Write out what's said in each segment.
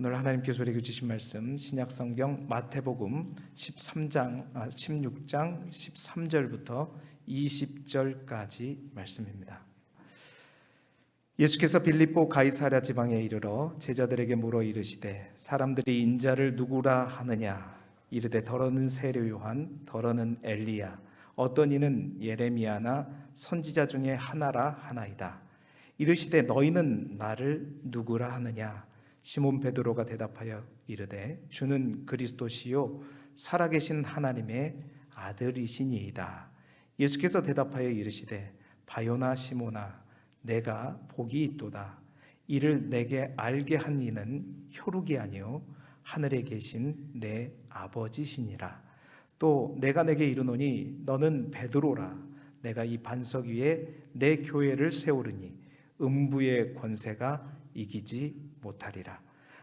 오늘 하나님께서 우리에게 주신 말씀 신약성경 마태복음 16장 13절부터 20절까지 말씀입니다. 예수께서 빌립보 가이사랴 지방에 이르러 제자들에게 물어 이르시되 사람들이 인자를 누구라 하느냐? 이르되 더러는 세례 요한, 더러는 엘리야, 어떤 이는 예레미야나 선지자 중에 하나라 하나이다. 이르시되 너희는 나를 누구라 하느냐? 시몬 베드로가 대답하여 이르되 주는 그리스도시요 살아계신 하나님의 아들이시니이다. 예수께서 대답하여 이르시되 바요나 시몬아, 내가 복이 있도다. 이를 내게 알게 한 이는 혈육이 아니요 하늘에 계신 내 아버지시니라. 또 내가 내게 이르노니 너는 베드로라. 내가 이 반석 위에 내 교회를 세우리니 음부의 권세가 이기지 못하리라.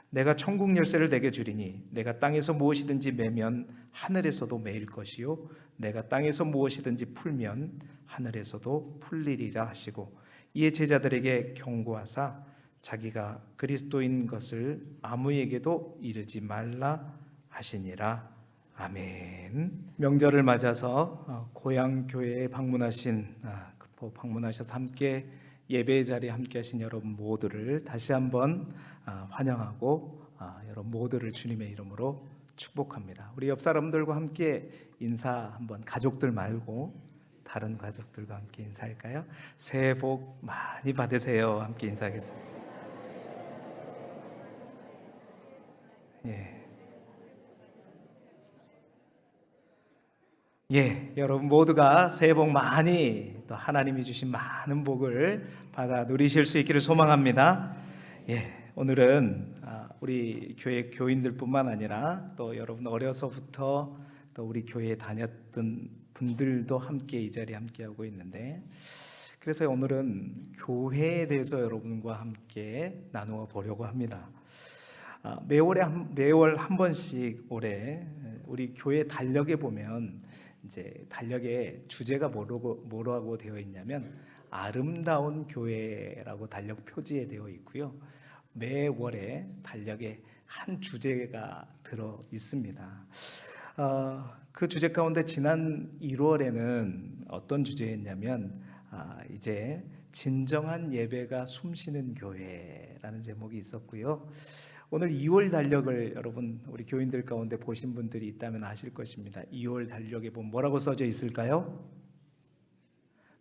내가 천국 열쇠를 내게 주리니 내가 땅에서 무엇이든지 매면 하늘에서도 매일 것이요 내가 땅에서 무엇이든지 풀면 하늘에서도 풀리리라 하시고, 이에 제자들에게 경고하사 자기가 그리스도인 것을 아무에게도 이르지 말라 하시니라. 아멘. 명절을 맞아서 고향 교회에 방문하셔서 함께 예배의 자리에 함께 하신 여러분 모두를 다시 한번 환영하고 여러분 모두를 주님의 이름으로 축복합니다. 우리 옆 사람들과 함께 인사 한번, 가족들 말고 다른 가족들과 함께 인사할까요? 새해 복 많이 받으세요. 함께 인사하겠습니다. 여러분 모두가 새해 복 많이, 또 하나님이 주신 많은 복을 받아 누리실 수 있기를 소망합니다. 오늘은 우리 교회 교인들뿐만 아니라 또 여러분 어려서부터 또 우리 교회에 다녔던 분들도 함께 이 자리에 함께하고 있는데, 그래서 오늘은 교회에 대해서 여러분과 함께 나누어 보려고 합니다. 매월 한 번씩 올해 우리 교회 달력에 보면 이제 달력에 주제가 뭐라고 되어 있냐면 아름다운 교회라고 달력 표지에 되어 있고요. 매월에 달력에 한 주제가 들어 있습니다. 그 주제 가운데 지난 1월에는 어떤 주제였냐면 이제 진정한 예배가 숨쉬는 교회라는 제목이 있었고요. 오늘 2월 달력을 여러분 우리 교인들 가운데 보신 분들이 있다면 아실 것입니다. 2월 달력에 보면 뭐라고 써져 있을까요?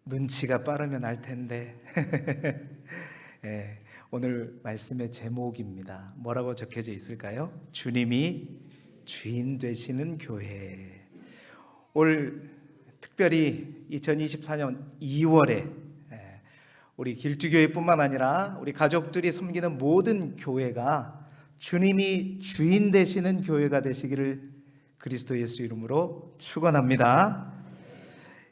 눈치가 빠르면 알 텐데 오늘 말씀의 제목입니다. 뭐라고 적혀져 있을까요? 주님이 주인 되시는 교회. 올 특별히 2024년 2월에 우리 길주교회뿐만 아니라 우리 가족들이 섬기는 모든 교회가 주님이 주인 되시는 교회가 되시기를 그리스도 예수 이름으로 축원합니다.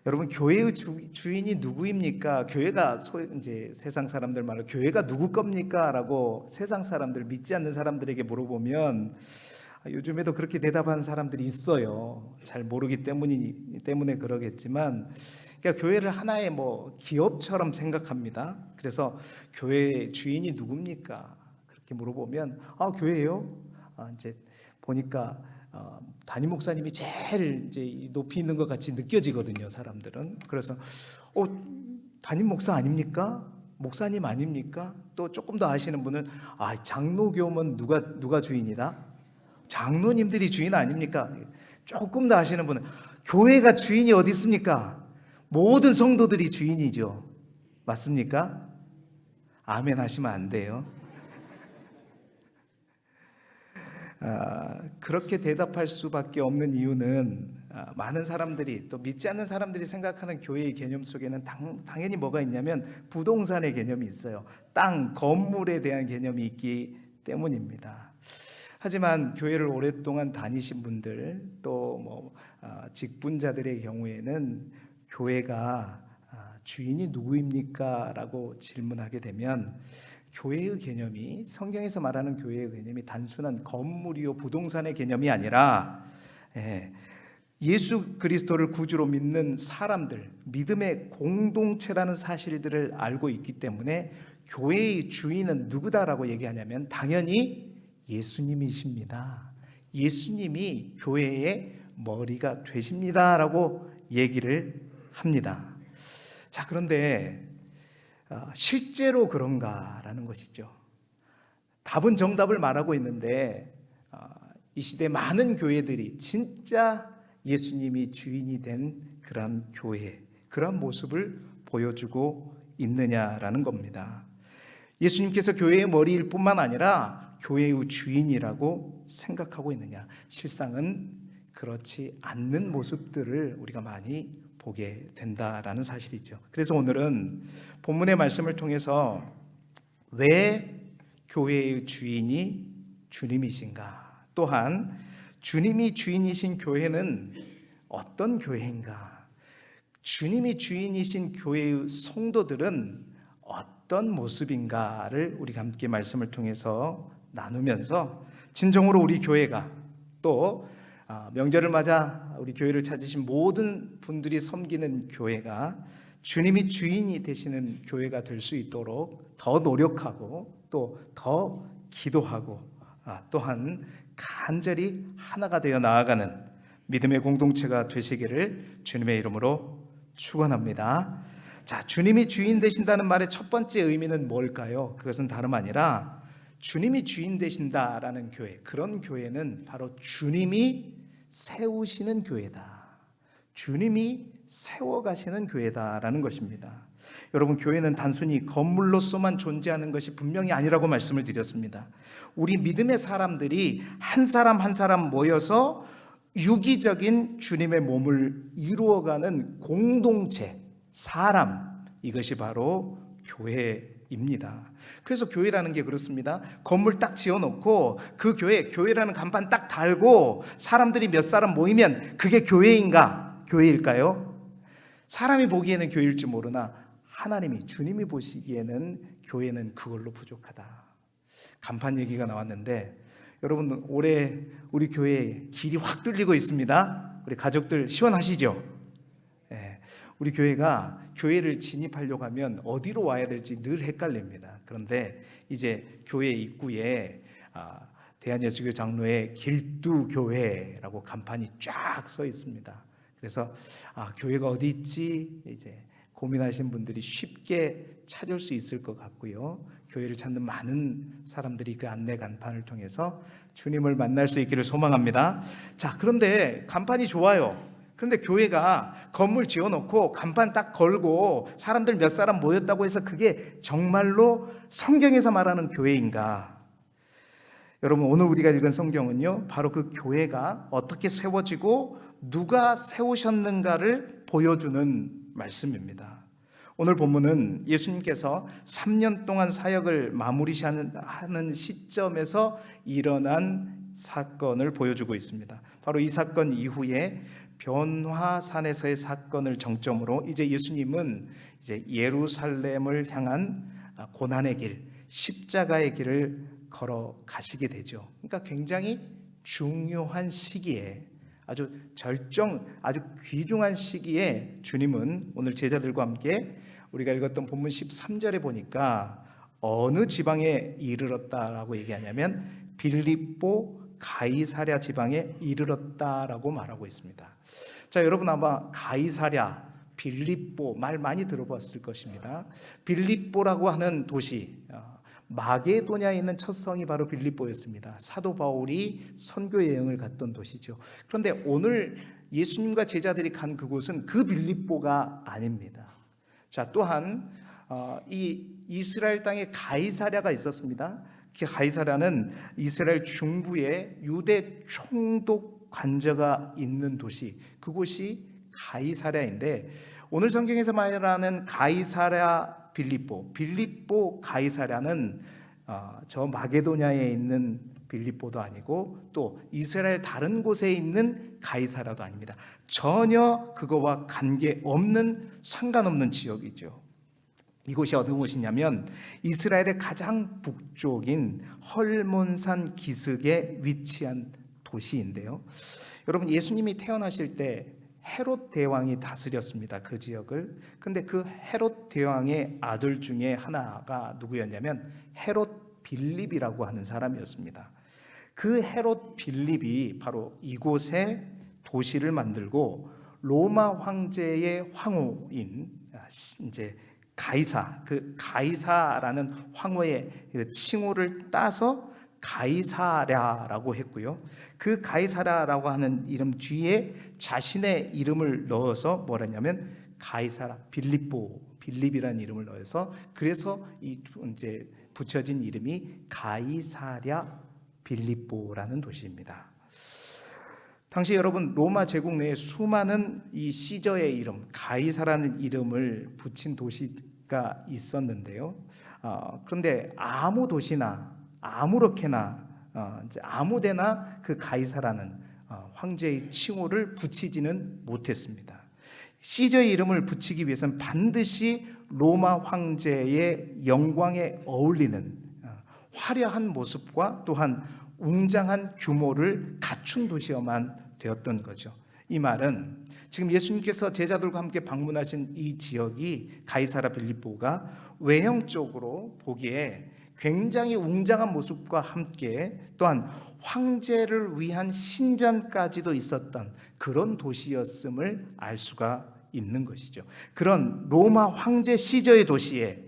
여러분, 교회의 주인이 누구입니까? 교회가 이제 세상 사람들 말로 교회가 누구 겁니까?라고 세상 사람들, 믿지 않는 사람들에게 물어보면 요즘에도 그렇게 대답하는 사람들이 있어요. 잘 모르기 때문에 그러겠지만, 그러니까 교회를 하나의 기업처럼 생각합니다. 그래서 교회의 주인이 누굽니까? 그렇게 물어보면 교회요? 이제 보니까 담임 목사님이 제일 이제 높이 있는 것 같이 느껴지거든요, 사람들은. 그래서 담임 목사 아닙니까? 목사님 아닙니까? 또 조금 더 아시는 분은 장로교면 누가 주인이다? 장로님들이 주인 아닙니까? 조금 더 아시는 분은 교회가 주인이 어디 있습니까? 모든 성도들이 주인이죠. 맞습니까? 아멘 하시면 안 돼요. 그렇게 대답할 수밖에 없는 이유는 많은 사람들이, 또 믿지 않는 사람들이 생각하는 교회의 개념 속에는 당연히 뭐가 있냐면 부동산의 개념이 있어요. 땅, 건물에 대한 개념이 있기 때문입니다. 하지만 교회를 오랫동안 다니신 분들, 또 직분자들의 경우에는 교회가 주인이 누구입니까? 라고 질문하게 되면 교회의 개념이, 성경에서 말하는 교회의 개념이 단순한 건물이요 부동산의 개념이 아니라 예수 그리스도를 구주로 믿는 사람들, 믿음의 공동체라는 사실들을 알고 있기 때문에 교회의 주인은 누구다라고 얘기하냐면 당연히 예수님이십니다. 예수님이 교회의 머리가 되십니다라고 얘기를 합니다. 자, 그런데 실제로 그런가라는 것이죠. 답은 정답을 말하고 있는데 이 시대 많은 교회들이 진짜 예수님이 주인이 된 그런 교회, 그런 모습을 보여주고 있느냐라는 겁니다. 예수님께서 교회의 머리일 뿐만 아니라 교회의 주인이라고 생각하고 있느냐? 실상은 그렇지 않는 모습들을 우리가 많이 보게 된다라는 사실이죠. 그래서 오늘은 본문의 말씀을 통해서 왜 교회의 주인이 주님이신가? 또한 주님이 주인이신 교회는 어떤 교회인가? 주님이 주인이신 교회의 성도들은 어떤 모습인가를 우리가 함께 말씀을 통해서 나누면서 진정으로 우리 교회가 또 명절을 맞아 우리 교회를 찾으신 모든 분들이 섬기는 교회가 주님이 주인이 되시는 교회가 될 수 있도록 더 노력하고 또 더 기도하고 또한 간절히 하나가 되어 나아가는 믿음의 공동체가 되시기를 주님의 이름으로 축원합니다. 자, 주님이 주인 되신다는 말의 첫 번째 의미는 뭘까요? 그것은 다름 아니라 주님이 주인 되신다라는 교회, 그런 교회는 바로 주님이 세우시는 교회다. 주님이 세워가시는 교회다라는 것입니다. 여러분, 교회는 단순히 건물로서만 존재하는 것이 분명히 아니라고 말씀을 드렸습니다. 우리 믿음의 사람들이 한 사람 한 사람 모여서 유기적인 주님의 몸을 이루어가는 공동체, 사람, 이것이 바로 교회입니다. 그래서 교회라는 게 그렇습니다. 건물 딱 지어놓고 그 교회라는 간판 딱 달고 사람들이 몇 사람 모이면 그게 교회인가? 교회일까요? 사람이 보기에는 교회일지 모르나 하나님이, 주님이 보시기에는 교회는 그걸로 부족하다. 간판 얘기가 나왔는데 여러분, 올해 우리 교회에 길이 확 뚫리고 있습니다. 우리 가족들 시원하시죠? 네. 우리 교회를 진입하려고 하면 어디로 와야 될지 늘 헷갈립니다. 그런데 이제 교회 입구에 대한예수교 장로의 길두교회라고 간판이 쫙 서 있습니다. 그래서 교회가 어디 있지 이제 고민하신 분들이 쉽게 찾을 수 있을 것 같고요. 교회를 찾는 많은 사람들이 그 안내 간판을 통해서 주님을 만날 수 있기를 소망합니다. 자, 그런데 간판이 좋아요. 그런데 교회가 건물 지어놓고 간판 딱 걸고 사람들 몇 사람 모였다고 해서 그게 정말로 성경에서 말하는 교회인가? 여러분, 오늘 우리가 읽은 성경은요, 바로 그 교회가 어떻게 세워지고 누가 세우셨는가를 보여주는 말씀입니다. 오늘 본문은 예수님께서 3년 동안 사역을 마무리하는 시점에서 일어난 사건을 보여주고 있습니다. 바로 이 사건 이후에 변화산에서의 사건을 정점으로 이제 예수님은 이제 예루살렘을 향한 고난의 길, 십자가의 길을 걸어가시게 되죠. 그러니까 굉장히 중요한 시기에 아주 귀중한 시기에 주님은 오늘 제자들과 함께 우리가 읽었던 본문 13절에 보니까 어느 지방에 이르렀다라고 얘기하냐면 빌립보 가이사랴 지방에 이르렀다라고 말하고 있습니다. 자, 여러분 아마 가이사랴, 빌립보 말 많이 들어봤을 것입니다. 빌립보라고 하는 도시, 마게도냐에 있는 첫 성이 바로 빌립보였습니다. 사도 바울이 선교 여행을 갔던 도시죠. 그런데 오늘 예수님과 제자들이 간 그곳은 그 빌립보가 아닙니다. 자, 또한 이 이스라엘 땅에 가이사랴가 있었습니다. 그 가이사랴는 이스라엘 중부에 유대 총독 관저가 있는 도시, 그곳이 가이사랴인데 오늘 성경에서 말하는 가이사랴 빌립보 가이사랴는 저 마게도냐에 있는 빌립보도 아니고 또 이스라엘 다른 곳에 있는 가이사랴도 아닙니다. 전혀 그거와 관계없는 상관없는 지역이죠. 이곳이 어느 곳이냐면 이스라엘의 가장 북쪽인 헐몬산 기슭에 위치한 도시인데요. 여러분, 예수님이 태어나실 때 헤롯 대왕이 다스렸습니다. 그 지역을. 근데 그 헤롯 대왕의 아들 중에 하나가 누구였냐면 헤롯 빌립이라고 하는 사람이었습니다. 그 헤롯 빌립이 바로 이곳에 도시를 만들고 로마 황제의 황후인 이제 가이사, 그 가이사라는 황후의 그 칭호를 따서 가이사랴라고 했고요. 그 가이사랴라고 하는 이름 뒤에 자신의 이름을 넣어서 뭐라냐면 가이사라 빌립이라는 이름을 넣어서 그래서 이제 붙여진 이름이 가이사랴 빌립보라는 도시입니다. 당시 여러분 로마 제국 내에 수많은 이 시저의 이름, 가이사라는 이름을 붙인 도시가 있었는데요. 그런데 아무 도시나 아무렇게나 이제 아무데나 그 가이사라는 황제의 칭호를 붙이지는 못했습니다. 시저의 이름을 붙이기 위해서는 반드시 로마 황제의 영광에 어울리는 화려한 모습과 또한 웅장한 규모를 갖춘 도시여만 되었던 거죠. 이 말은 지금 예수님께서 제자들과 함께 방문하신 이 지역이 가이사라 빌립보가 외형적으로 보기에 굉장히 웅장한 모습과 함께 또한 황제를 위한 신전까지도 있었던 그런 도시였음을 알 수가 있는 것이죠. 그런 로마 황제 시저의 도시에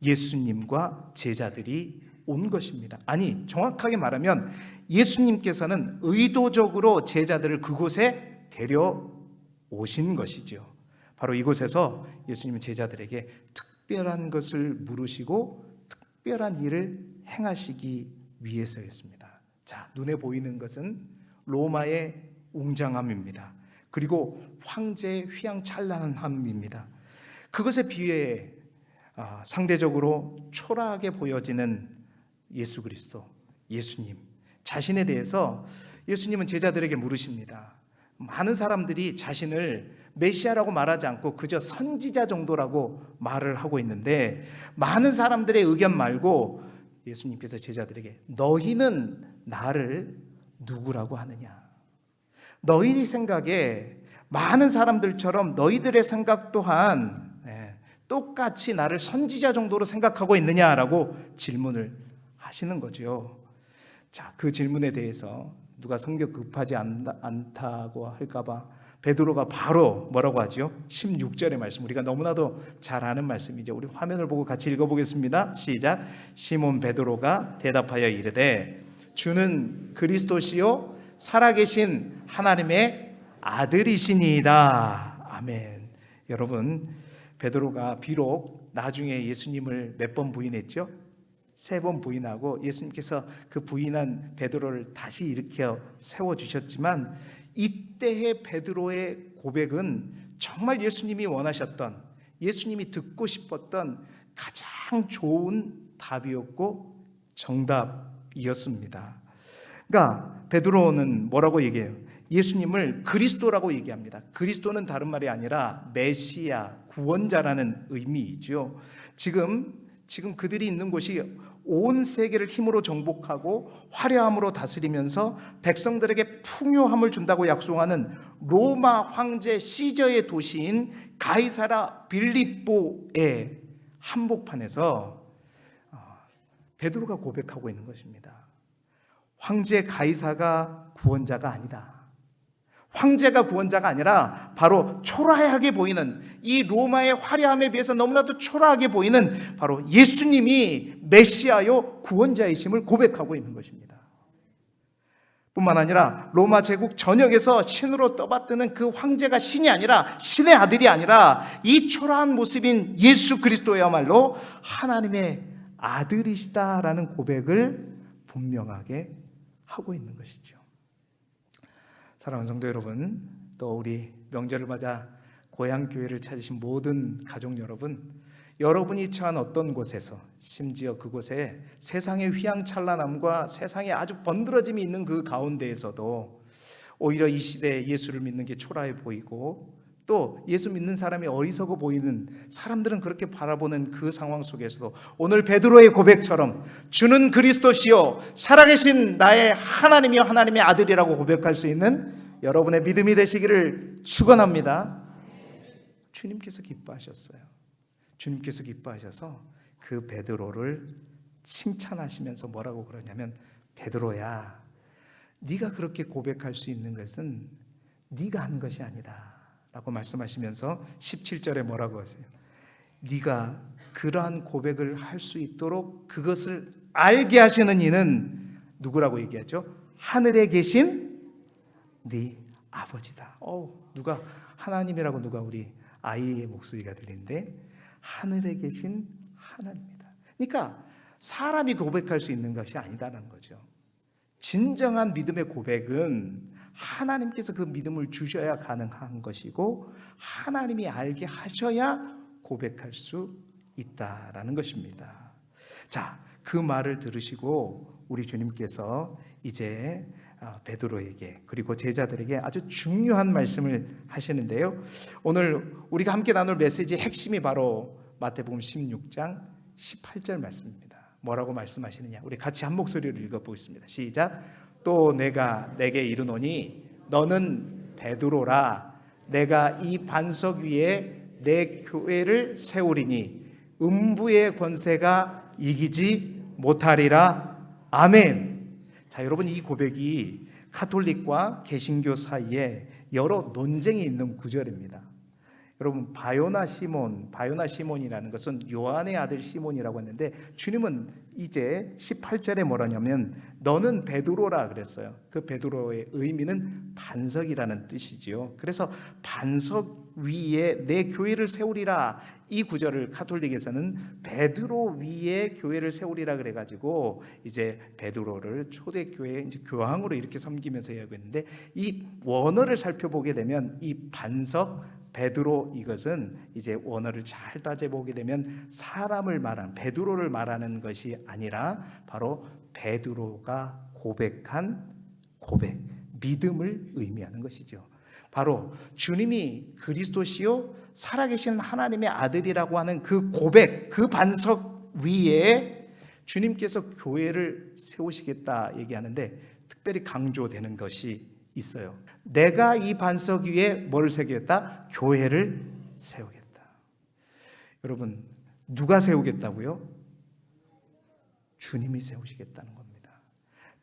예수님과 제자들이 온 것입니다. 아니, 정확하게 말하면 예수님께서는 의도적으로 제자들을 그곳에 데려오신 것이죠. 바로 이곳에서 예수님은 제자들에게 특별한 것을 물으시고 특별한 일을 행하시기 위해서였습니다. 자, 눈에 보이는 것은 로마의 웅장함입니다. 그리고 황제의 휘황찬란함입니다. 그것에 비해 상대적으로 초라하게 보여지는 예수 그리스도, 예수님 자신에 대해서 예수님은 제자들에게 물으십니다. 많은 사람들이 자신을 메시아라고 말하지 않고 그저 선지자 정도라고 말을 하고 있는데, 많은 사람들의 의견 말고 예수님께서 제자들에게 너희는 나를 누구라고 하느냐? 너희의 생각에 많은 사람들처럼 너희들의 생각 또한 똑같이 나를 선지자 정도로 생각하고 있느냐라고 질문을 하시는 거죠. 자, 그 질문에 대해서 누가 성격 급하지 않다고 할까봐 베드로가 바로 뭐라고 하죠? 16절의 말씀, 우리가 너무나도 잘 아는 말씀이죠. 우리 화면을 보고 같이 읽어보겠습니다. 시작. 시몬 베드로가 대답하여 이르되 주는 그리스도시요 살아계신 하나님의 아들이시니이다. 아멘. 여러분, 베드로가 비록 나중에 예수님을 몇 번 부인했죠? 3번 부인하고 예수님께서 그 부인한 베드로를 다시 일으켜 세워주셨지만, 이때의 베드로의 고백은 정말 예수님이 원하셨던, 예수님이 듣고 싶었던 가장 좋은 답이었고 정답이었습니다. 그러니까 베드로는 뭐라고 얘기해요? 예수님을 그리스도라고 얘기합니다. 그리스도는 다른 말이 아니라 메시아, 구원자라는 의미이죠. 지금 그들이 있는 곳이 온 세계를 힘으로 정복하고 화려함으로 다스리면서 백성들에게 풍요함을 준다고 약속하는 로마 황제 시저의 도시인 가이사라 빌립보의 한복판에서 베드로가 고백하고 있는 것입니다. 황제 가이사가 구원자가 아니다. 황제가 구원자가 아니라 바로 초라하게 보이는, 이 로마의 화려함에 비해서 너무나도 초라하게 보이는 바로 예수님이 메시아요 구원자이심을 고백하고 있는 것입니다. 뿐만 아니라 로마 제국 전역에서 신으로 떠받드는 그 황제가 신이 아니라, 신의 아들이 아니라 이 초라한 모습인 예수 그리스도야말로 하나님의 아들이시다라는 고백을 분명하게 하고 있는 것이죠. 사랑하는 성도 여러분, 또 우리 명절을 맞아 고향 교회를 찾으신 모든 가족 여러분, 여러분이 처한 어떤 곳에서, 심지어 그곳에 세상의 휘황찬란함과 세상의 아주 번드러짐이 있는 그 가운데에서도 오히려 이 시대에 예수를 믿는 게 초라해 보이고, 또 예수 믿는 사람이 어리석어 보이는 사람들은 그렇게 바라보는 그 상황 속에서도 오늘 베드로의 고백처럼 주는 그리스도시요 살아계신 나의 하나님이요 하나님의 아들이라고 고백할 수 있는 여러분의 믿음이 되시기를 축원합니다. 주님께서 기뻐하셨어요. 주님께서 기뻐하셔서 그 베드로를 칭찬하시면서 뭐라고 그러냐면, 베드로야, 네가 그렇게 고백할 수 있는 것은 네가 한 것이 아니다 라고 말씀하시면서 17절에 뭐라고 하세요? 네가 그러한 고백을 할 수 있도록 그것을 알게 하시는 이는 누구라고 얘기하죠? 하늘에 계신 네 아버지다. 누가 하나님이라고 누가 우리 아이의 목소리가 들리는데 하늘에 계신 하나님이다. 그러니까 사람이 고백할 수 있는 것이 아니다라는 거죠. 진정한 믿음의 고백은 하나님께서 그 믿음을 주셔야 가능한 것이고 하나님이 알게 하셔야 고백할 수 있다라는 것입니다. 자, 그 말을 들으시고 우리 주님께서 이제 베드로에게 그리고 제자들에게 아주 중요한 말씀을 하시는데요. 오늘 우리가 함께 나눌 메시지의 핵심이 바로 마태복음 16장 18절 말씀입니다. 뭐라고 말씀하시느냐? 우리 같이 한 목소리로 읽어보겠습니다. 시작. 또 내가 내게 이르노니 너는 베드로라. 내가 이 반석 위에 내 교회를 세우리니 음부의 권세가 이기지 못하리라. 아멘. 자, 여러분, 이 고백이 가톨릭과 개신교 사이에 여러 논쟁이 있는 구절입니다. 여러분, 바요나 시몬이라는 것은 요한의 아들 시몬이라고 했는데 주님은 이제 18절에 뭐라냐면 너는 베드로라 그랬어요. 그 베드로의 의미는 반석이라는 뜻이지요. 그래서 반석 위에 내 교회를 세우리라, 이 구절을 가톨릭에서는 베드로 위에 교회를 세우리라 그래가지고 이제 베드로를 초대교회 이제 교황으로 이렇게 섬기면서 이야기하고 있는데, 이 원어를 살펴보게 되면 이 반석 베드로, 이것은 이제 원어를 잘 따져보게 되면 사람을 말하는, 베드로를 말하는 것이 아니라 바로 베드로가 고백한 고백, 믿음을 의미하는 것이죠. 바로 주님이 그리스도시요 살아계신 하나님의 아들이라고 하는 그 고백, 그 반석 위에 주님께서 교회를 세우시겠다 얘기하는데 특별히 강조되는 것이 있어요. 내가 이 반석 위에 뭘 세우겠다? 교회를 세우겠다. 여러분, 누가 세우겠다고요? 주님이 세우시겠다는 겁니다.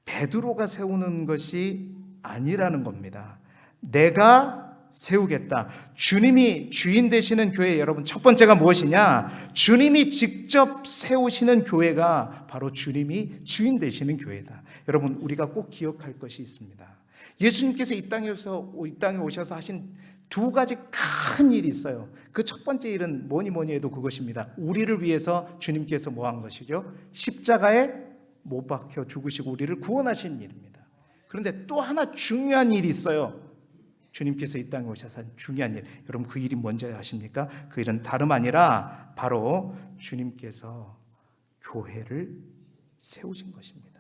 베드로가 세우는 것이 아니라는 겁니다. 내가 세우겠다. 주님이 주인 되시는 교회, 여러분 첫 번째가 무엇이냐? 주님이 직접 세우시는 교회가 바로 주님이 주인 되시는 교회다. 여러분, 우리가 꼭 기억할 것이 있습니다. 예수님께서 이 땅에 오셔서 하신 두 가지 큰 일이 있어요. 그 첫 번째 일은 뭐니 해도 그것입니다. 우리를 위해서 주님께서 뭐 한 것이죠? 십자가에 못 박혀 죽으시고 우리를 구원하신 일입니다. 그런데 또 하나 중요한 일이 있어요. 주님께서 이 땅에 오셔서 한 중요한 일. 여러분, 그 일이 뭔지 아십니까? 그 일은 다름 아니라 바로 주님께서 교회를 세우신 것입니다.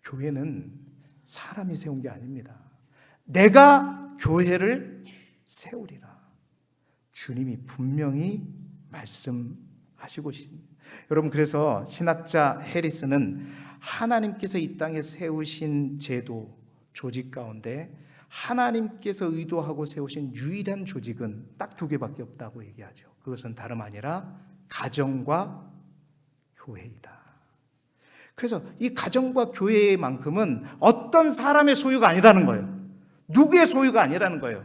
교회는 사람이 세운 게 아닙니다. 내가 교회를 세우리라. 주님이 분명히 말씀하시고 있습니다. 여러분, 그래서 신학자 해리스는 하나님께서 이 땅에 세우신 제도, 조직 가운데 하나님께서 의도하고 세우신 유일한 조직은 딱 두 개밖에 없다고 얘기하죠. 그것은 다름 아니라 가정과 교회이다. 그래서 이 가정과 교회만큼은 어떤 사람의 소유가 아니라는 거예요. 누구의 소유가 아니라는 거예요.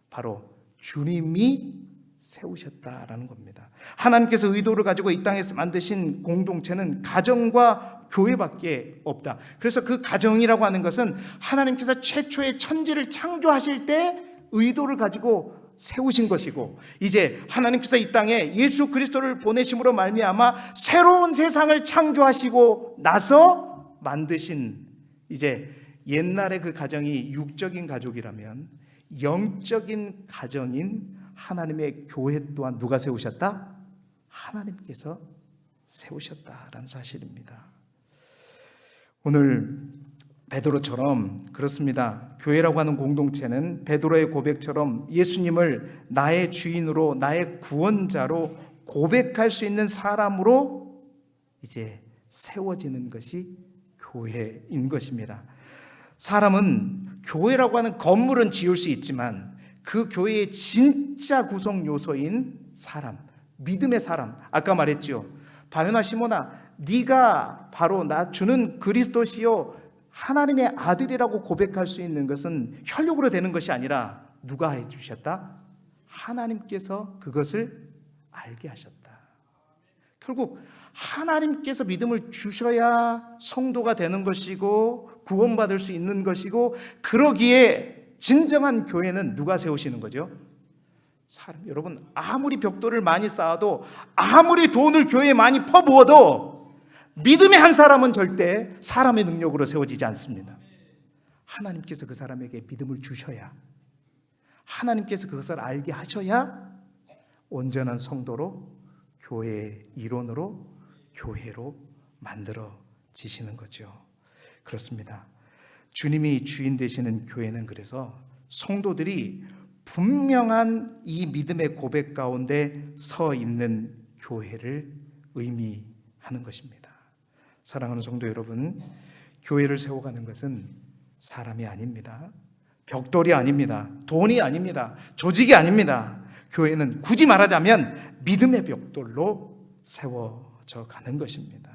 바로 주님이 세우셨다라는 겁니다. 하나님께서 의도를 가지고 이 땅에서 만드신 공동체는 가정과 교회밖에 없다. 그래서 그 가정이라고 하는 것은 하나님께서 최초의 천지를 창조하실 때 의도를 가지고 세우신 것이고, 이제 하나님께서 이 땅에 예수 그리스도를 보내심으로 말미암아 새로운 세상을 창조하시고 나서 만드신, 이제 옛날에 그 가정이 육적인 가족이라면 영적인 가정인 하나님의 교회 또한 누가 세우셨다? 하나님께서 세우셨다라는 사실입니다. 오늘 베드로처럼 그렇습니다. 교회라고 하는 공동체는 베드로의 고백처럼 예수님을 나의 주인으로, 나의 구원자로 고백할 수 있는 사람으로 이제 세워지는 것이 교회인 것입니다. 사람은 교회라고 하는 건물은 지을 수 있지만 그 교회의 진짜 구성 요소인 사람, 믿음의 사람, 아까 말했죠. 바요나 시몬아, 네가 바로 나 주는 그리스도시요 하나님의 아들이라고 고백할 수 있는 것은 혈육으로 되는 것이 아니라 누가 해주셨다? 하나님께서 그것을 알게 하셨다. 결국 하나님께서 믿음을 주셔야 성도가 되는 것이고 구원받을 수 있는 것이고, 그러기에 진정한 교회는 누가 세우시는 거죠? 사람. 여러분, 아무리 벽돌을 많이 쌓아도, 아무리 돈을 교회에 많이 퍼부어도 믿음의 한 사람은 절대 사람의 능력으로 세워지지 않습니다. 하나님께서 그 사람에게 믿음을 주셔야, 하나님께서 그것을 알게 하셔야 온전한 성도로, 교회의 일원으로, 교회로 만들어지시는 거죠. 그렇습니다. 주님이 주인 되시는 교회는 그래서 성도들이 분명한 이 믿음의 고백 가운데 서 있는 교회를 의미하는 것입니다. 사랑하는 성도 여러분, 교회를 세워가는 것은 사람이 아닙니다. 벽돌이 아닙니다. 돈이 아닙니다. 조직이 아닙니다. 교회는 굳이 말하자면 믿음의 벽돌로 세워져 가는 것입니다.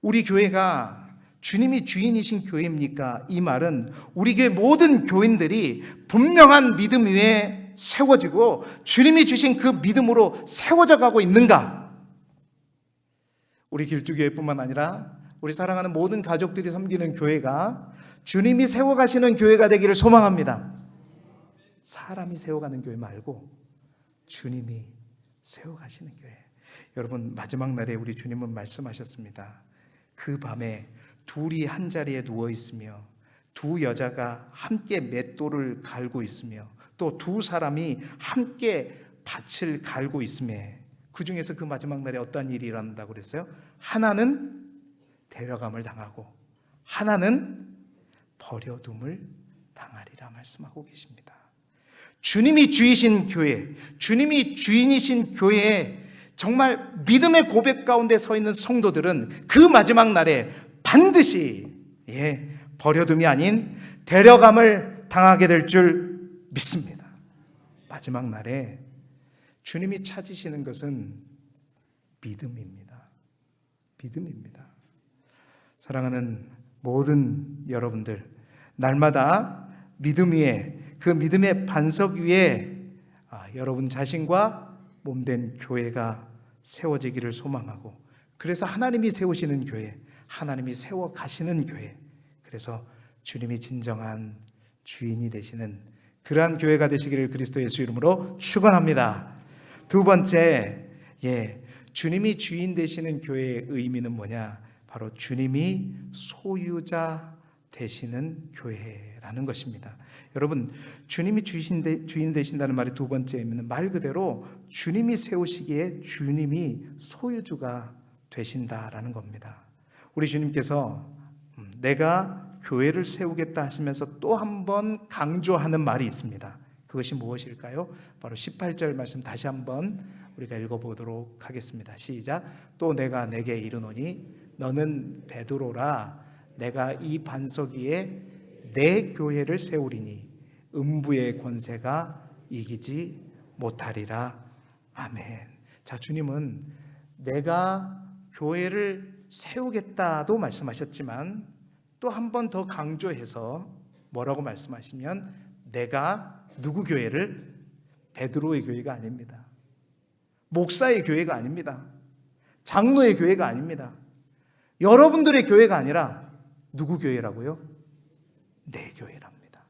우리 교회가 주님이 주인이신 교회입니까? 이 말은 우리 교회 모든 교인들이 분명한 믿음 위에 세워지고 주님이 주신 그 믿음으로 세워져 가고 있는가? 우리 길주교회뿐만 아니라 우리 사랑하는 모든 가족들이 섬기는 교회가 주님이 세워가시는 교회가 되기를 소망합니다. 사람이 세워가는 교회 말고 주님이 세워가시는 교회. 여러분, 마지막 날에 우리 주님은 말씀하셨습니다. 그 밤에 둘이 한 자리에 누워 있으며 두 여자가 함께 맷돌을 갈고 있으며 또 두 사람이 함께 밭을 갈고 있음에, 그 중에서 그 마지막 날에 어떤 일이 일어난다고 그랬어요? 하나는 데려감을 당하고 하나는 버려둠을 당하리라 말씀하고 계십니다. 주님이 주이신 교회, 주님이 주인이신 교회에 정말 믿음의 고백 가운데 서 있는 성도들은 그 마지막 날에 반드시 버려둠이 아닌 데려감을 당하게 될 줄 믿습니다. 마지막 날에 주님이 찾으시는 것은 믿음입니다. 믿음입니다. 사랑하는 모든 여러분들, 날마다 믿음 위에, 그 믿음의 반석 위에 여러분 자신과 몸된 교회가 세워지기를 소망하고, 그래서 하나님이 세우시는 교회, 하나님이 세워 가시는 교회, 그래서 주님이 진정한 주인이 되시는 그러한 교회가 되시기를 그리스도 예수 이름으로 축원합니다. 두 번째, 주님이 주인 되시는 교회의 의미는 뭐냐? 바로 주님이 소유자 되시는 교회라는 것입니다. 여러분, 주님이 주인 되신다는 말이 두 번째 의미는 말 그대로 주님이 세우시기에 주님이 소유주가 되신다라는 겁니다. 우리 주님께서 내가 교회를 세우겠다 하시면서 또 한 번 강조하는 말이 있습니다. 그것이 무엇일까요? 바로 18절 말씀 다시 한번 우리가 읽어보도록 하겠습니다. 시작. 또 내가 내게 이르노니 너는 베드로라. 내가 이 반석 위에 내 교회를 세우리니 음부의 권세가 이기지 못하리라. 아멘. 자, 주님은 내가 교회를 세우겠다도 말씀하셨지만 또 한 번 더 강조해서 뭐라고 말씀하시면, 내가 누구 교회를? 베드로의 교회가 아닙니다. 목사의 교회가 아닙니다. 장로의 교회가 아닙니다. 여러분들의 교회가 아니라 누구 교회라고요? 내 교회랍니다.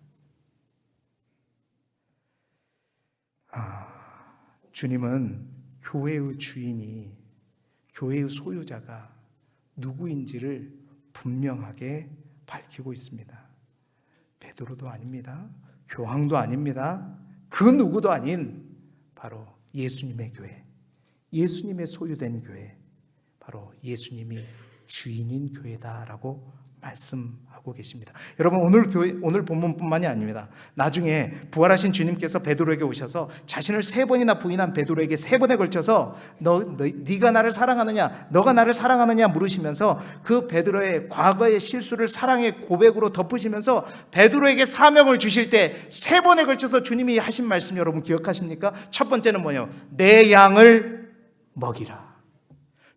주님은 교회의 주인이, 교회의 소유자가 누구인지를 분명하게 밝히고 있습니다. 베드로도 아닙니다. 교황도 아닙니다. 그 누구도 아닌 바로 예수님의 교회, 예수님의 소유된 교회, 바로 예수님이 주인인 교회다라고 말씀하고 계십니다. 여러분, 오늘 본문뿐만이 아닙니다. 나중에 부활하신 주님께서 베드로에게 오셔서 자신을 3번이나 부인한 베드로에게 3번에 걸쳐서 네가 나를 사랑하느냐, 너가 나를 사랑하느냐 물으시면서 그 베드로의 과거의 실수를 사랑의 고백으로 덮으시면서 베드로에게 사명을 주실 때 3번에 걸쳐서 주님이 하신 말씀 여러분 기억하십니까? 첫 번째는 뭐예요? 내 양을 먹이라.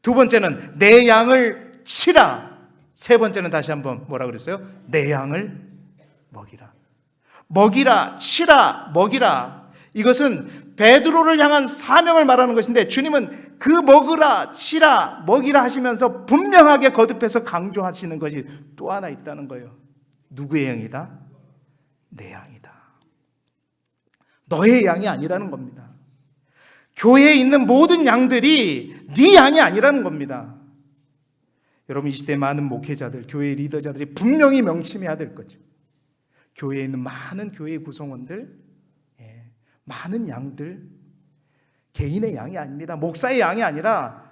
두 번째는 내 양을 치라. 세 번째는 다시 한번 뭐라 그랬어요? 내 양을 먹이라. 먹이라, 치라, 먹이라. 이것은 베드로를 향한 사명을 말하는 것인데 주님은 그 먹으라, 치라, 먹이라 하시면서 분명하게 거듭해서 강조하시는 것이 또 하나 있다는 거예요. 누구의 양이다? 내 양이다. 너의 양이 아니라는 겁니다. 교회에 있는 모든 양들이 네 양이 아니라는 겁니다. 여러분, 이 시대의 많은 목회자들, 교회 리더자들이 분명히 명심해야 될 거죠. 교회에 있는 많은 교회 구성원들, 많은 양들, 개인의 양이 아닙니다. 목사의 양이 아니라,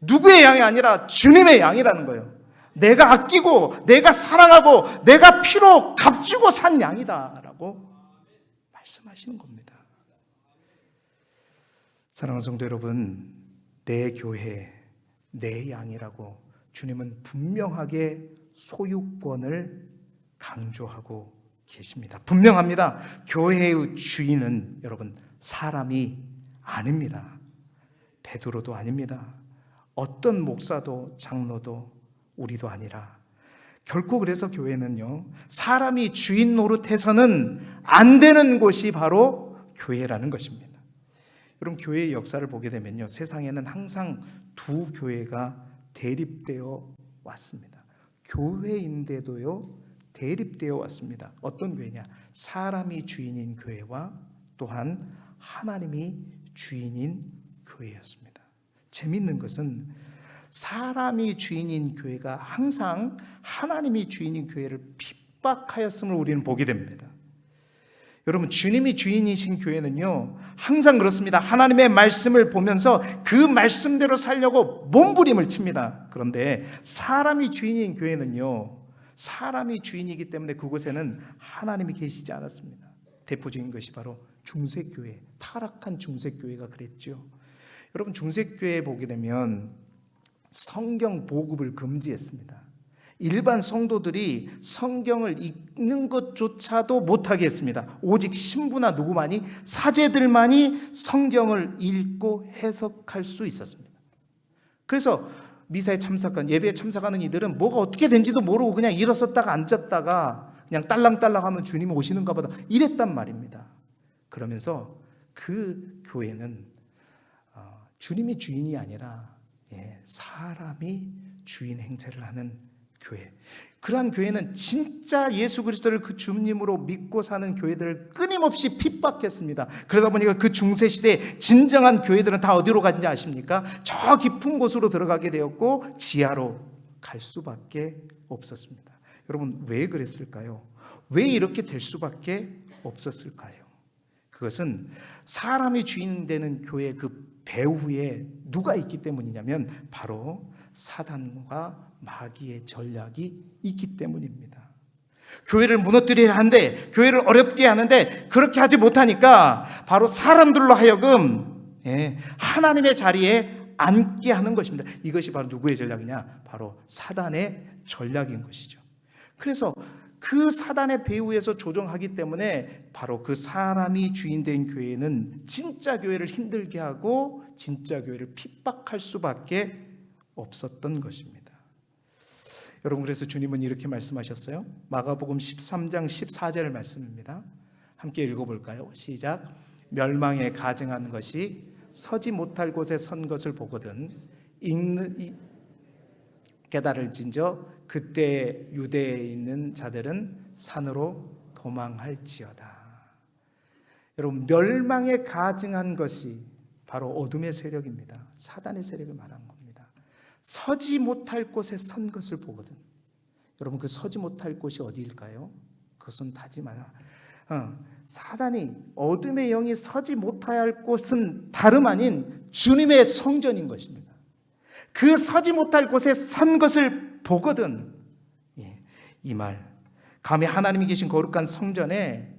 누구의 양이 아니라 주님의 양이라는 거예요. 내가 아끼고 내가 사랑하고 내가 피로 값주고 산 양이다라고 말씀하시는 겁니다. 사랑하는 성도 여러분, 내 교회, 내 양이라고 주님은 분명하게 소유권을 강조하고 계십니다. 분명합니다. 교회의 주인은 여러분 사람이 아닙니다. 베드로도 아닙니다. 어떤 목사도 장로도 우리도 아니라, 결코 그래서 교회는요, 사람이 주인 노릇해서는 안 되는 곳이 바로 교회라는 것입니다. 여러분, 교회의 역사를 보게 되면요, 세상에는 항상 두 교회가 대립되어 왔습니다. 교회인데도요 대립되어 왔습니다. 어떤 교회냐? 사람이 주인인 교회와 또한 하나님이 주인인 교회였습니다. 재밌는 것은 사람이 주인인 교회가 항상 하나님이 주인인 교회를 핍박하였음을 우리는 보게 됩니다. 여러분, 주님이 주인이신 교회는요 항상 그렇습니다. 하나님의 말씀을 보면서 그 말씀대로 살려고 몸부림을 칩니다. 그런데 사람이 주인인 교회는요, 사람이 주인이기 때문에 그곳에는 하나님이 계시지 않았습니다. 대표적인 것이 바로 중세교회, 타락한 중세교회가 그랬죠. 여러분, 중세교회에 보게 되면 성경 보급을 금지했습니다. 일반 성도들이 성경을 읽는 것조차도 못하게 했습니다. 오직 신부나 누구만이, 사제들만이 성경을 읽고 해석할 수 있었습니다. 그래서 미사에 참석한, 예배에 참석하는 이들은 뭐가 어떻게 된지도 모르고 그냥 일어섰다가 앉았다가 그냥 딸랑딸랑 하면 주님이 오시는가 보다 이랬단 말입니다. 그러면서 그 교회는 주님이 주인이 아니라 사람이 주인 행세를 하는 교회, 그러한 교회는 진짜 예수 그리스도를 그 주님으로 믿고 사는 교회들을 끊임없이 핍박했습니다. 그러다 보니까 그 중세시대에 진정한 교회들은 다 어디로 갔는지 아십니까? 저 깊은 곳으로 들어가게 되었고 지하로 갈 수밖에 없었습니다. 여러분, 왜 그랬을까요? 왜 이렇게 될 수밖에 없었을까요? 그것은 사람이 주인 되는 교회 그 배후에 누가 있기 때문이냐면 바로 사단과 마귀의 전략이 있기 때문입니다. 교회를 무너뜨려야 하는데, 교회를 어렵게 하는데 그렇게 하지 못하니까 바로 사람들로 하여금 하나님의 자리에 앉게 하는 것입니다. 이것이 바로 누구의 전략이냐? 바로 사단의 전략인 것이죠. 그래서 그 사단의 배후에서 조종하기 때문에 바로 그 사람이 주인된 교회는 진짜 교회를 힘들게 하고 진짜 교회를 핍박할 수밖에 없었던 것입니다. 여러분, 그래서 주님은 이렇게 말씀하셨어요. 마가복음 13장 14절 말씀입니다. 함께 읽어볼까요? 시작. 멸망에 가증한 것이 서지 못할 곳에 선 것을 보거든 깨달을진저 그때 유대에 있는 자들은 산으로 도망할지어다. 여러분, 멸망에 가증한 것이 바로 어둠의 세력입니다. 사단의 세력을 말하는 겁니다. 서지 못할 곳에 선 것을 보거든. 여러분, 그 서지 못할 곳이 어디일까요? 그것은 다지 마라. 사단이, 어둠의 영이 서지 못할 곳은 다름 아닌 주님의 성전인 것입니다. 그 서지 못할 곳에 선 것을 보거든. 이 말, 감히 하나님이 계신 거룩한 성전에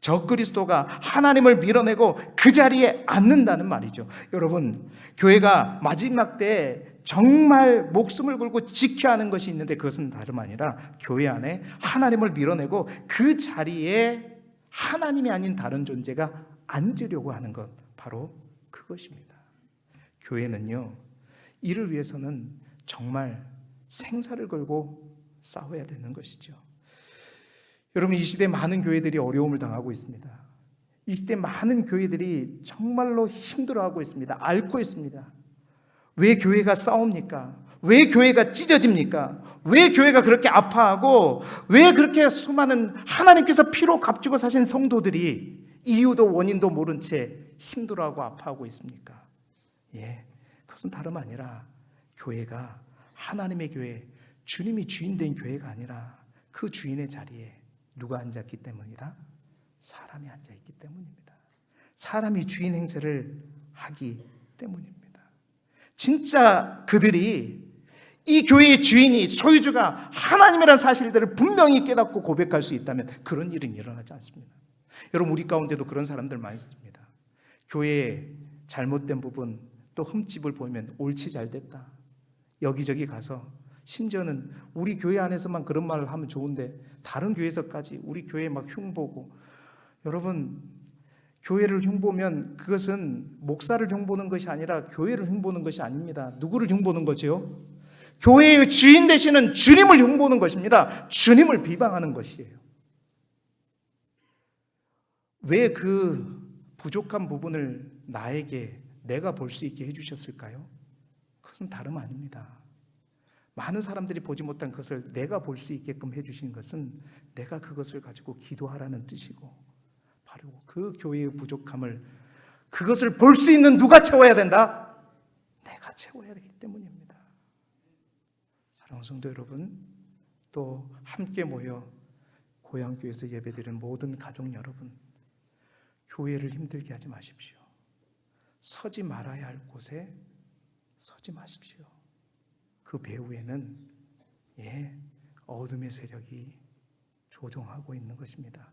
적그리스도가 하나님을 밀어내고 그 자리에 앉는다는 말이죠. 여러분, 교회가 마지막 때 정말 목숨을 걸고 지켜야 하는 것이 있는데 그것은 다름 아니라 교회 안에 하나님을 밀어내고 그 자리에 하나님이 아닌 다른 존재가 앉으려고 하는 것, 바로 그것입니다. 교회는요, 이를 위해서는 정말 생사를 걸고 싸워야 되는 것이죠. 여러분, 이 시대 많은 교회들이 어려움을 당하고 있습니다. 이 시대 많은 교회들이 정말로 힘들어하고 있습니다. 앓고 있습니다. 왜 교회가 싸웁니까? 왜 교회가 찢어집니까? 왜 교회가 그렇게 아파하고 왜 그렇게 수많은 하나님께서 피로 값주고 사신 성도들이 이유도 원인도 모른 채 힘들어하고 아파하고 있습니까? 그것은 다름 아니라 교회가 하나님의 교회, 주님이 주인 된 교회가 아니라 그 주인의 자리에 누가 앉았기 때문이다? 사람이 앉아있기 때문입니다. 사람이 주인 행세를 하기 때문입니다. 진짜 그들이 이 교회의 주인이, 소유주가 하나님이라는 사실들을 분명히 깨닫고 고백할 수 있다면 그런 일은 일어나지 않습니다. 여러분, 우리 가운데도 그런 사람들 많이 있습니다. 교회의 잘못된 부분, 또 흠집을 보면 옳지 잘됐다, 여기저기 가서 심지어는 우리 교회 안에서만 그런 말을 하면 좋은데 다른 교회에서까지 우리 교회 막 흉보고. 여러분, 교회를 흉보면 그것은 목사를 흉보는 것이 아니라 교회를 흉보는 것이 아닙니다. 누구를 흉보는 거죠? 교회의 주인 되시는 주님을 흉보는 것입니다. 주님을 비방하는 것이에요. 왜 그 부족한 부분을 나에게, 내가 볼 수 있게 해주셨을까요? 그것은 다름 아닙니다. 많은 사람들이 보지 못한 것을 내가 볼 수 있게끔 해주신 것은 내가 그것을 가지고 기도하라는 뜻이고, 바로 그 교회의 부족함을, 그것을 볼 수 있는 누가 채워야 된다? 내가 채워야 되기 때문입니다. 사랑하는 성도 여러분, 또 함께 모여 고향교회에서 예배드리는 모든 가족 여러분, 교회를 힘들게 하지 마십시오. 서지 말아야 할 곳에 서지 마십시오. 그 배후에는 어둠의 세력이 조종하고 있는 것입니다.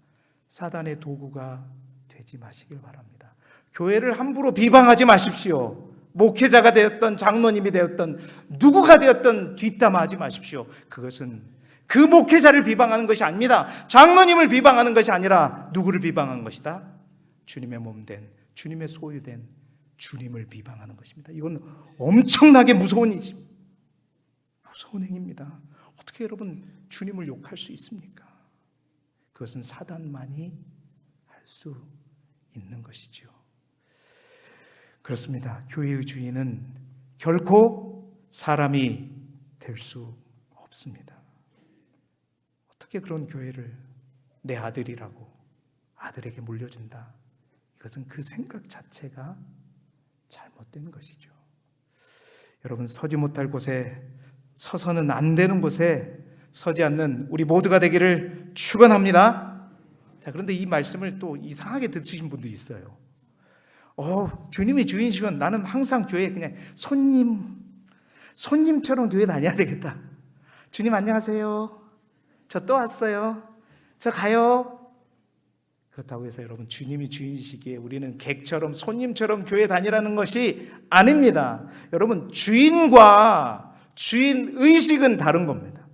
사단의 도구가 되지 마시길 바랍니다. 교회를 함부로 비방하지 마십시오. 목회자가 되었던, 장로님이 되었던, 누구가 되었던 뒷담화하지 마십시오. 그것은 그 목회자를 비방하는 것이 아닙니다. 장로님을 비방하는 것이 아니라 누구를 비방한 것이다? 주님의 몸된, 주님의 소유된 주님을 비방하는 것입니다. 이건 엄청나게 무서운 행위입니다. 어떻게 여러분 주님을 욕할 수 있습니까? 그것은 사단만이 할 수 있는 것이죠. 그렇습니다. 교회의 주인은 결코 사람이 될 수 없습니다. 어떻게 그런 교회를 내 아들이라고 아들에게 물려준다? 이것은 그 생각 자체가 잘못된 것이죠. 여러분, 서지 못할 곳에, 서서는 안 되는 곳에 서지 않는 우리 모두가 되기를 축원합니다. 자, 그런데 이 말씀을 또 이상하게 듣으신 분도 있어요. 주님이 주인이시면 나는 항상 교회에 그냥 손님처럼 교회 다녀야 되겠다. 주님 안녕하세요. 저 또 왔어요. 저 가요. 그렇다고 해서 여러분, 주님이 주인이시기에 우리는 객처럼, 손님처럼 교회 다니라는 것이 아닙니다. 여러분, 주인과 주인 의식은 다른 겁니다.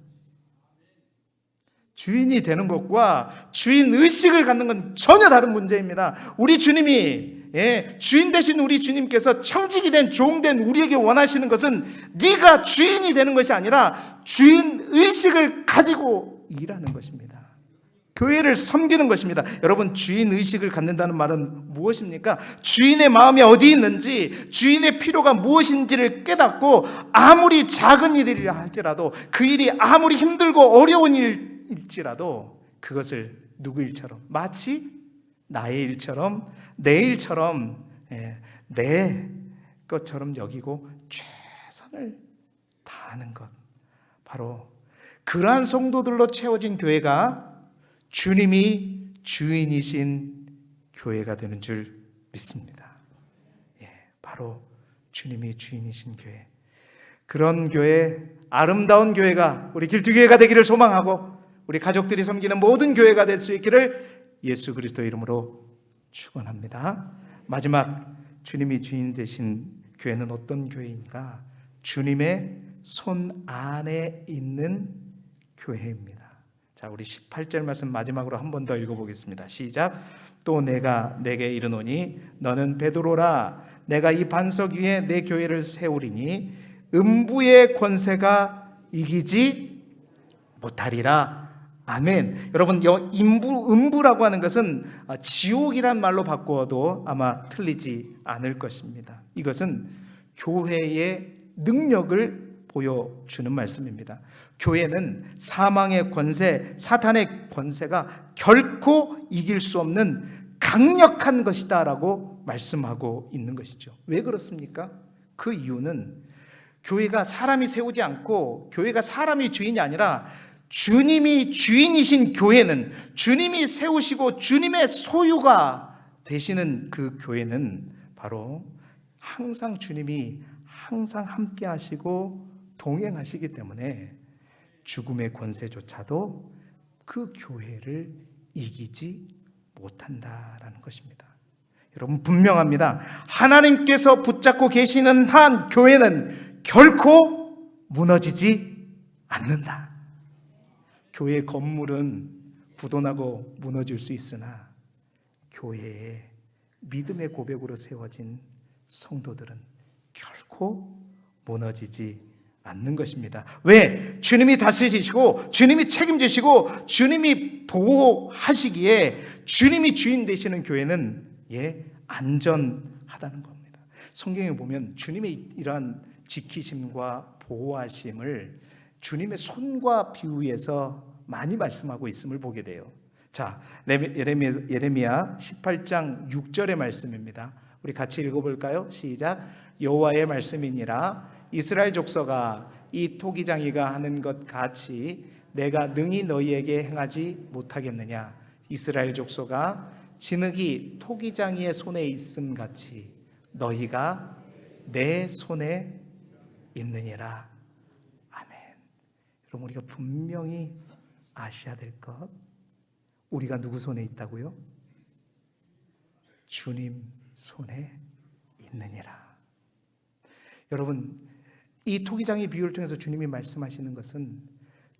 주인이 되는 것과 주인 의식을 갖는 건 전혀 다른 문제입니다. 우리 주님이, 주인 되신 우리 주님께서 청직이 된, 종된 우리에게 원하시는 것은 네가 주인이 되는 것이 아니라 주인 의식을 가지고 일하는 것입니다. 교회를 섬기는 것입니다. 여러분, 주인 의식을 갖는다는 말은 무엇입니까? 주인의 마음이 어디 있는지, 주인의 필요가 무엇인지를 깨닫고 아무리 작은 일이라 할지라도, 그 일이 아무리 힘들고 어려운 일일지라도 그것을 누구 일처럼, 마치 나의 일처럼, 내 일처럼, 내 것처럼 여기고 최선을 다하는 것, 바로 그러한 성도들로 채워진 교회가 주님이 주인이신 교회가 되는 줄 믿습니다. 바로 주님이 주인이신 교회, 그런 교회, 아름다운 교회가 우리 길두교회가 되기를 소망하고 우리 가족들이 섬기는 모든 교회가 될 수 있기를 예수 그리스도 이름으로 축원합니다. 마지막, 주님이 주인 되신 교회는 어떤 교회인가? 주님의 손 안에 있는 교회입니다. 자, 우리 18절 말씀 마지막으로 한 번 더 읽어보겠습니다. 시작. 또 내가 내게 이르노니 너는 베드로라. 내가 이 반석 위에 내 교회를 세우리니 음부의 권세가 이기지 못하리라. 아멘. 여러분, 음부라고 하는 것은 지옥이란 말로 바꾸어도 아마 틀리지 않을 것입니다. 이것은 교회의 능력을 보여주는 말씀입니다. 교회는 사망의 권세, 사탄의 권세가 결코 이길 수 없는 강력한 것이다 라고 말씀하고 있는 것이죠. 왜 그렇습니까? 그 이유는 교회가 사람이 세우지 않고 교회가 사람이 주인이 아니라 주님이 주인이신 교회는, 주님이 세우시고 주님의 소유가 되시는 그 교회는 바로 항상 주님이 항상 함께 하시고 동행하시기 때문에 죽음의 권세조차도 그 교회를 이기지 못한다라는 것입니다. 여러분, 분명합니다. 하나님께서 붙잡고 계시는 한 교회는 결코 무너지지 않는다. 교회 건물은 부도나고 무너질 수 있으나 교회의 믿음의 고백으로 세워진 성도들은 결코 무너지지 않는 것입니다. 왜? 주님이 다스리시고 주님이 책임지시고 주님이 보호하시기에 주님이 주인 되시는 교회는 안전하다는 겁니다. 성경에 보면 주님의 이러한 지키심과 보호하심을 주님의 손과 비유해서 많이 말씀하고 있음을 보게 돼요. 자, 예레미야 18장 6절의 말씀입니다. 우리 같이 읽어볼까요? 시작. 여호와의 말씀이니라. 이스라엘 족속아, 이 토기장이가 하는 것 같이 내가 능히 너희에게 행하지 못하겠느냐. 이스라엘 족속아, 진흙이 토기장이의 손에 있음 같이 너희가 내 손에 있느니라. 아멘. 여러분, 우리가 분명히 아셔야 될 것, 우리가 누구 손에 있다고요? 주님 손에 있느니라. 여러분, 이 토기장의 비유를 통해서 주님이 말씀하시는 것은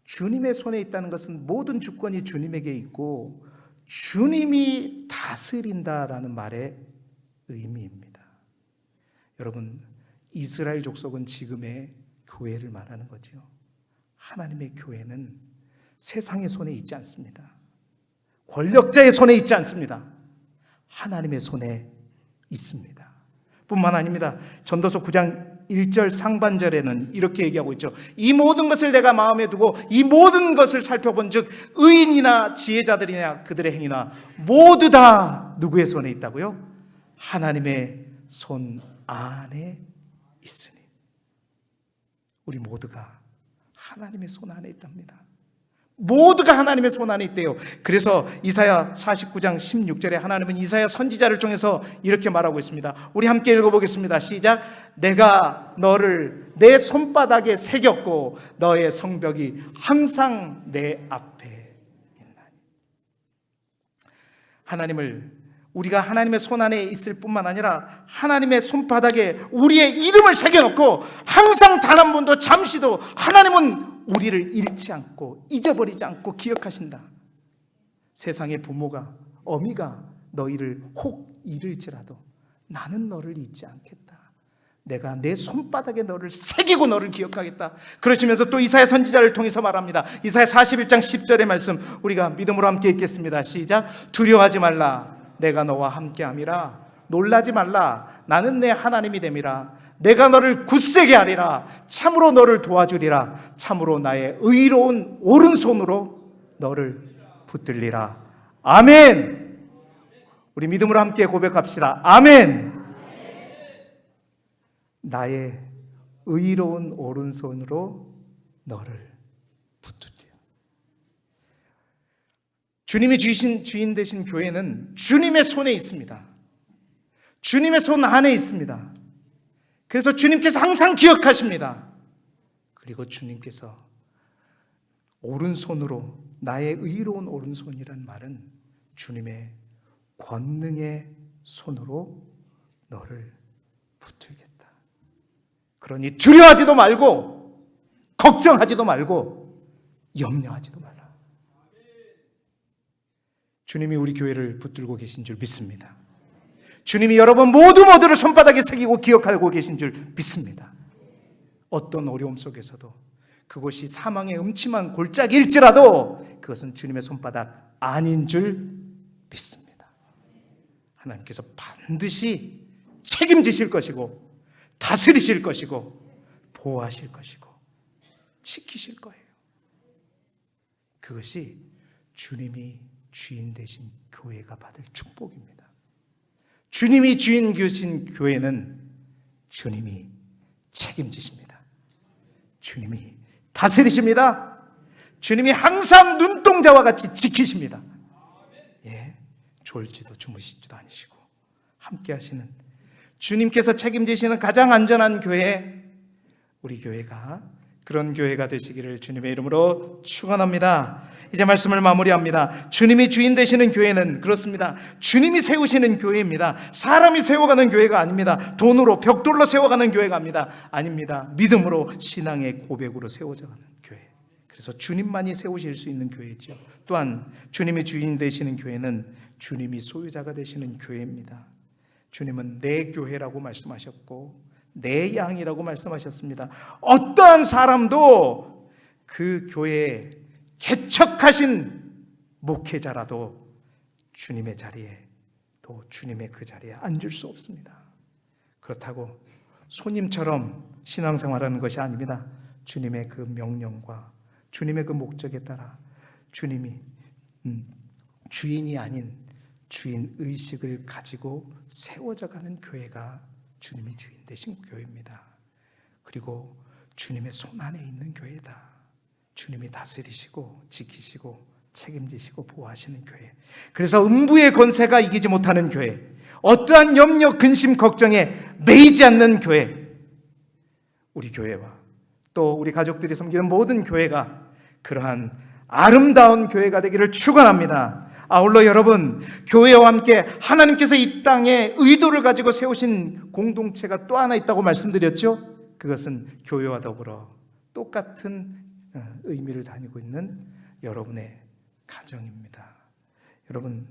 주님의 손에 있다는 것은 모든 주권이 주님에게 있고 주님이 다스린다라는 말의 의미입니다. 여러분, 이스라엘 족속은 지금의 교회를 말하는 거죠. 하나님의 교회는 세상의 손에 있지 않습니다. 권력자의 손에 있지 않습니다. 하나님의 손에 있습니다. 뿐만 아닙니다. 전도서 9장 1절 상반절에는 이렇게 얘기하고 있죠. 이 모든 것을 내가 마음에 두고 이 모든 것을 살펴본 즉 의인이나 지혜자들이나 그들의 행위나 모두 다 누구의 손에 있다고요? 하나님의 손 안에 있으니. 우리 모두가 하나님의 손 안에 있답니다. 모두가 하나님의 손 안에 있대요. 그래서 이사야 49장 16절에 하나님은 이사야 선지자를 통해서 이렇게 말하고 있습니다. 우리 함께 읽어보겠습니다. 시작. 내가 너를 내 손바닥에 새겼고 너의 성벽이 항상 내 앞에 있나니. 우리가 하나님의 손 안에 있을 뿐만 아니라 하나님의 손바닥에 우리의 이름을 새겨놓고 항상 단 한 번도 잠시도 하나님은 우리를 잃지 않고 잊어버리지 않고 기억하신다. 세상의 부모가, 어미가 너희를 혹 잃을지라도 나는 너를 잊지 않겠다. 내가 내 손바닥에 너를 새기고 너를 기억하겠다. 그러시면서 또 이사야 선지자를 통해서 말합니다. 이사야 41장 10절의 말씀 우리가 믿음으로 함께 읽겠습니다. 시작. 두려워하지 말라. 내가 너와 함께함이라. 놀라지 말라. 나는 내 하나님이 됨이라. 내가 너를 굳세게 하리라. 참으로 너를 도와주리라. 참으로 나의 의로운 오른손으로 너를 붙들리라. 아멘. 우리 믿음으로 함께 고백합시다. 아멘. 나의 의로운 오른손으로 너를 붙들리라. 주님이 주인 되신 교회는 주님의 손에 있습니다. 주님의 손 안에 있습니다. 그래서 주님께서 항상 기억하십니다. 그리고 주님께서 오른손으로, 나의 의로운 오른손이란 말은 주님의 권능의 손으로 너를 붙들겠다. 그러니 두려워하지도 말고 걱정하지도 말고 염려하지도 말라. 주님이 우리 교회를 붙들고 계신 줄 믿습니다. 주님이 여러분 모두를 손바닥에 새기고 기억하고 계신 줄 믿습니다. 어떤 어려움 속에서도 그곳이 사망의 음침한 골짜기일지라도 그것은 주님의 손바닥 아닌 줄 믿습니다. 하나님께서 반드시 책임지실 것이고 다스리실 것이고 보호하실 것이고 지키실 거예요. 그것이 주님이 주인 되신 교회가 받을 축복입니다. 주님이 주인 되신 교회는 주님이 책임지십니다. 주님이 다스리십니다. 주님이 항상 눈동자와 같이 지키십니다. 예, 졸지도 주무시지도 않으시고 함께 하시는 주님께서 책임지시는 가장 안전한 교회, 우리 교회가 그런 교회가 되시기를 주님의 이름으로 축원합니다. 이제 말씀을 마무리합니다. 주님이 주인 되시는 교회는 그렇습니다. 주님이 세우시는 교회입니다. 사람이 세워가는 교회가 아닙니다. 돈으로 벽돌로 세워가는 교회가 아닙니다. 믿음으로 신앙의 고백으로 세워져가는 교회. 그래서 주님만이 세우실 수 있는 교회죠. 또한 주님이 주인 되시는 교회는 주님이 소유자가 되시는 교회입니다. 주님은 내 교회라고 말씀하셨고 내 양이라고 말씀하셨습니다. 어떠한 사람도 그 교회에 개척하신 목회자라도 주님의 자리에, 또 주님의 그 자리에 앉을 수 없습니다. 그렇다고 손님처럼 신앙생활하는 것이 아닙니다. 주님의 그 명령과 주님의 그 목적에 따라 주님이 주인이 아닌 주인 의식을 가지고 세워져가는 교회가 주님이 주인 되신 교회입니다. 그리고 주님의 손 안에 있는 교회다. 주님이 다스리시고 지키시고 책임지시고 보호하시는 교회. 그래서 음부의 권세가 이기지 못하는 교회, 어떠한 염려, 근심, 걱정에 매이지 않는 교회, 우리 교회와 또 우리 가족들이 섬기는 모든 교회가 그러한 아름다운 교회가 되기를 축원합니다. 아울러 여러분, 교회와 함께 하나님께서 이 땅에 의도를 가지고 세우신 공동체가 또 하나 있다고 말씀드렸죠. 그것은 교회와 더불어 똑같은 의미를 다니고 있는 여러분의 가정입니다. 여러분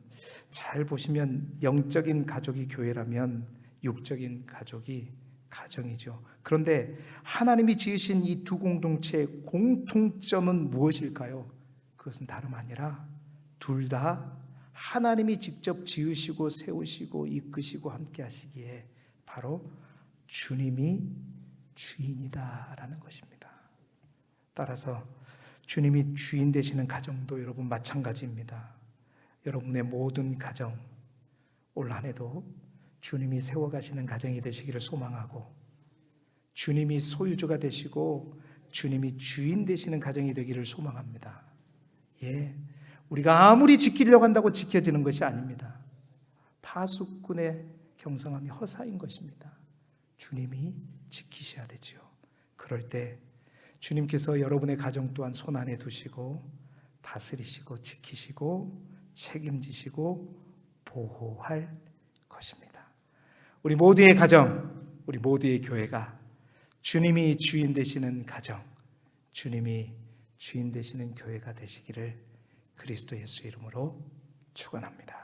잘 보시면 영적인 가족이 교회라면 육적인 가족이 가정이죠. 그런데 하나님이 지으신 이 두 공동체의 공통점은 무엇일까요? 그것은 다름 아니라 둘 다 하나님이 직접 지으시고 세우시고 이끄시고 함께 하시기에 바로 주님이 주인이다라는 것입니다. 따라서 주님이 주인 되시는 가정도 여러분 마찬가지입니다. 여러분의 모든 가정 올 한 해도 주님이 세워가시는 가정이 되시기를 소망하고, 주님이 소유주가 되시고 주님이 주인 되시는 가정이 되기를 소망합니다. 예, 우리가 아무리 지키려고 한다고 지켜지는 것이 아닙니다. 파수꾼의 경성함이 허사인 것입니다. 주님이 지키셔야 되죠. 그럴 때 주님께서 여러분의 가정 또한 손 안에 두시고 다스리시고 지키시고 책임지시고 보호할 것입니다. 우리 모두의 가정, 우리 모두의 교회가 주님이 주인 되시는 가정, 주님이 주인 되시는 교회가 되시기를 그리스도 예수 이름으로 축원합니다.